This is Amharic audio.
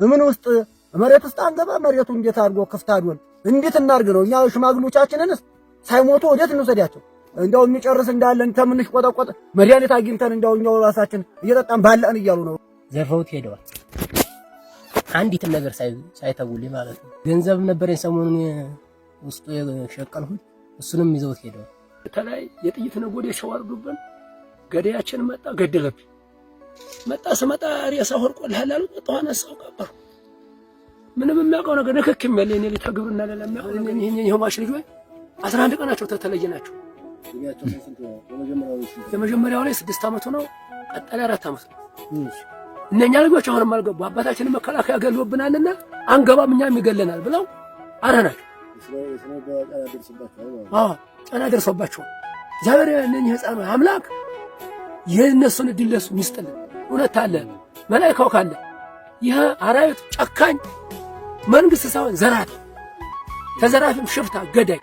ምን ውስጥ መሬት ውስጥ አንገባ። መሬቱ እንዴት አድርጎ ክፍት አድርጎን እንዴት እናርግ ነው? እኛ ሽማግሎቻችንንስ ሳይሞቱ ወዴት እንውሰዳቸው? እንደው እንጨርስ እንዳለን ከምንሽ ቆጠቆጥ መድኃኒት አግኝተን እንደው እኛው ራሳችን እየጠጣን ባላን እያሉ ነው። ዘፈውት ሄደዋል። አንዲትም ነገር ሳይተውልኝ ማለት ነው። ገንዘብ ነበረኝ ሰሞኑን ውስጡ የሸቀልሁት እሱንም ይዘውት ሄደዋል። ተላይ የጥይት ነጎዴ ሸዋርዱብን ገዳያችን መጣ ገደለብኝ። መጣ ስመጣ ሬሳ ወርቆልሃል አሉ። ጠዋና ሰው ቀበሩ። ምንም የሚያውቀው ነገር ንክክም ያለ እኔ ለተግብርና ለለሚያውቀው ይሄው ማሽ ልጅ ወይ 11 ቀናቸው ተተለየናቸው። የመጀመሪያው ላይ 6 ዓመት ነው። ቀጠለ 4 ዓመት ነው። እነኛ ልጆች አሁንም አልገቡ። አባታችንን መከላከያ ገሎብናልና አንገባም እኛም ይገለናል ብለው አረናቸው። ጫና ደርሶባቸው እግዚአብሔር እነኚህ ሕፃን አምላክ የእነሱን እድል ለሱ ይስጥልን። እውነት አለ መላእክቱ ካለ ይህ አራዊት ጨካኝ መንግስት ሳይሆን ዘራፊ ተዘራፊም ሽፍታ ገዳይ